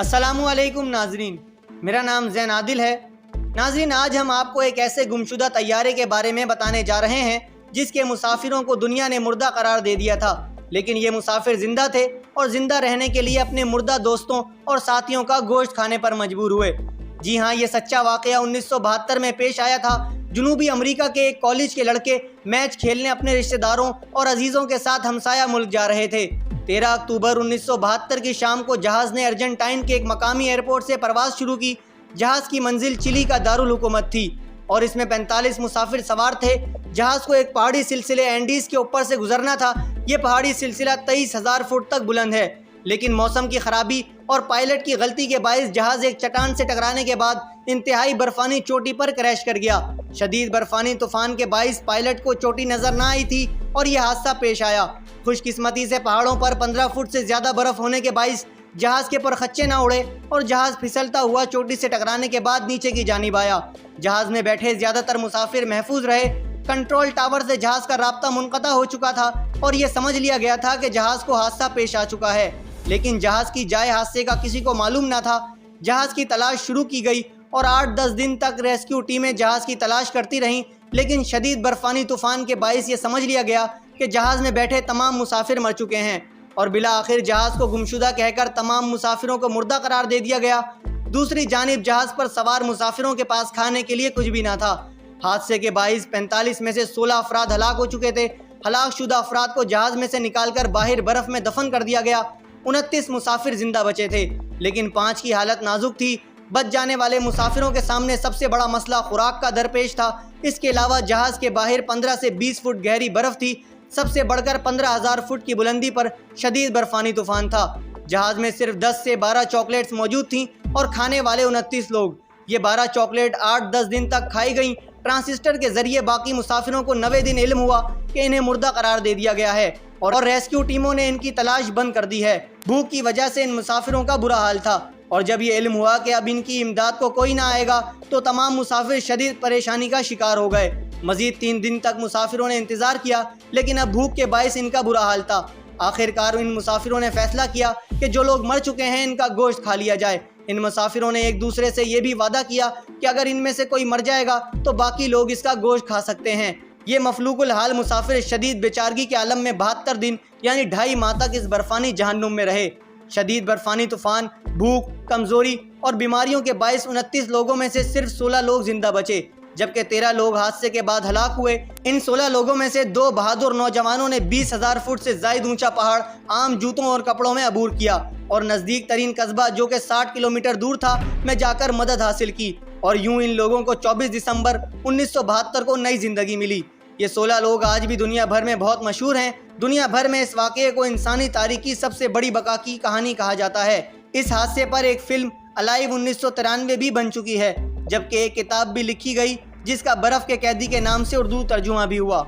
अस्सलामुअलैकुम नाजरीन, मेरा नाम ज़ैन आदिल है। नाजरीन, आज हम आपको एक ऐसे गुमशुदा तैयारे के बारे में बताने जा रहे हैं जिसके मुसाफिरों को दुनिया ने मुर्दा करार दे दिया था, लेकिन ये मुसाफिर जिंदा थे और जिंदा रहने के लिए अपने मुर्दा दोस्तों और साथियों का गोश्त खाने पर मजबूर हुए। जी हाँ, ये सच्चा वाकया 1972 में पेश आया था। जनूबी अमेरिका के एक कॉलेज के लड़के मैच खेलने अपने रिश्तेदारों और अजीज़ों के साथ हमसाया मुल्क जा रहे थे। 13 अक्टूबर 1972 की शाम को जहाज़ ने अर्जेंटाइन के एक मकामी एयरपोर्ट से परवाज़ शुरू की। जहाज़ की मंजिल चिली का दारुल हुकूमत थी और इसमें 45 मुसाफिर सवार थे। जहाज़ को एक पहाड़ी सिलसिले एंडीज़ के ऊपर से गुजरना था। ये पहाड़ी सिलसिला 23,000 फुट तक बुलंद है, लेकिन मौसम की खराबी और पायलट की गलती के बायस जहाज़ एक चट्टान से टकराने के बाद इंतहाई बर्फानी चोटी पर क्रैश कर गया। शदीद बर्फानी तूफान के बायस पायलट को चोटी नजर न आई थी और यह हादसा पेश आया। खुशकिस्मती से पहाड़ों पर 15 फुट से ज़्यादा बर्फ होने के बायस जहाज़ के परखच्चे न उड़े और जहाज़ फिसलता हुआ चोटी से टकराने के बाद नीचे की जानिब आया। जहाज़ में बैठे ज़्यादातर मुसाफिर महफूज रहे। कंट्रोल टावर से जहाज़ का राब्ता मुनक़ता हो चुका था और यह समझ लिया गया था कि जहाज़ को हादसा पेश आ चुका है, लेकिन जहाज़ की जाए हादसे का किसी को मालूम न था। जहाज़ की तलाश शुरू की गई और 8-10 दिन तक रेस्क्यू टीमें जहाज़ की तलाश करती रहीं, लेकिन शदीद बर्फानी तूफान के बायस ये समझ लिया गया कि जहाज़ में बैठे तमाम मुसाफिर मर चुके हैं और बिला आखिर जहाज़ को गुमशुदा कहकर तमाम मुसाफिरों को मुर्दा करार दे दिया गया। दूसरी जानिब जहाज़ पर सवार मुसाफिरों के पास खाने के लिए कुछ भी ना था। हादसे के बायस 45 में से 16 अफराद हलाक हो चुके थे। हलाक शुदा अफराद को जहाज़ में से निकालकर बाहर बर्फ में दफन कर दिया गया। 29 मुसाफिर जिंदा बचे थे, लेकिन 5 की हालत नाजुक थी। बच जाने वाले मुसाफिरों के सामने सबसे बड़ा मसला खुराक का दरपेश था। इसके अलावा जहाज़ के बाहर 15 से 20 फुट गहरी बर्फ़ थी। सबसे बढ़कर 15,000 फुट की बुलंदी पर शदीद बर्फानी तूफान था। जहाज़ में सिर्फ 10 से 12 चॉकलेट्स मौजूद थीं और खाने वाले 29 लोग। ये 12 चॉकलेट 8-10 दिन तक खाई गईं। ट्रांसिस्टर के जरिए बाकी मुसाफिरों को 90 दिन इल्म हुआ कि इन्हें मुर्दा करार दे दिया गया है और रेस्क्यू टीमों ने इनकी तलाश बंद कर दी है। भूख की वजह से इन मुसाफिरों का बुरा हाल था और जब ये इल्म हुआ कि अब इनकी इमदाद को कोई ना आएगा तो तमाम मुसाफिर शदीद परेशानी का शिकार हो गए। मजीद 3 दिन तक मुसाफिरों ने इंतज़ार किया, लेकिन अब भूख के बायस इनका बुरा हाल था। आखिरकार इन मुसाफिरों ने फैसला किया कि जो लोग मर चुके हैं इनका गोश्त खा लिया जाए। इन मुसाफिरों ने एक दूसरे से ये भी वादा किया कि अगर इनमें से कोई मर जाएगा तो बाकी लोग इसका गोश्त खा सकते हैं। ये मफलूकुल हाल मुसाफिर शदीद बेचारगी के आलम में 72 दिन यानी 2.5 माह तक इस बर्फानी जहन्नुम में रहे। शदीद बर्फानी तूफान, भूख, कमज़ोरी और बीमारियों के बायस 29 लोगों में से सिर्फ 16 लोग जिंदा बचे, जबकि 13 लोग हादसे के बाद हलाक हुए। इन 16 लोगों में से 2 बहादुर नौजवानों ने 20,000 फुट से ज़ायद ऊंचा पहाड़ आम जूतों और कपड़ों में अबूर किया और नज़दीक तरीन कस्बा जो कि 60 किलोमीटर दूर था में जाकर मदद हासिल की और यूं इन लोगों को 24 दिसंबर 1972 को नई जिंदगी मिली। ये 16 लोग आज भी दुनिया भर में बहुत मशहूर हैं। दुनिया भर में इस वाक़े को इंसानी तारीख की सबसे बड़ी बका की कहानी कहा जाता है। इस हादसे पर एक फिल्म अलाइव 1993 भी बन चुकी है, जबकि एक किताब भी लिखी गई जिसका बर्फ़ के कैदी के नाम से उर्दू तर्जुमा भी हुआ।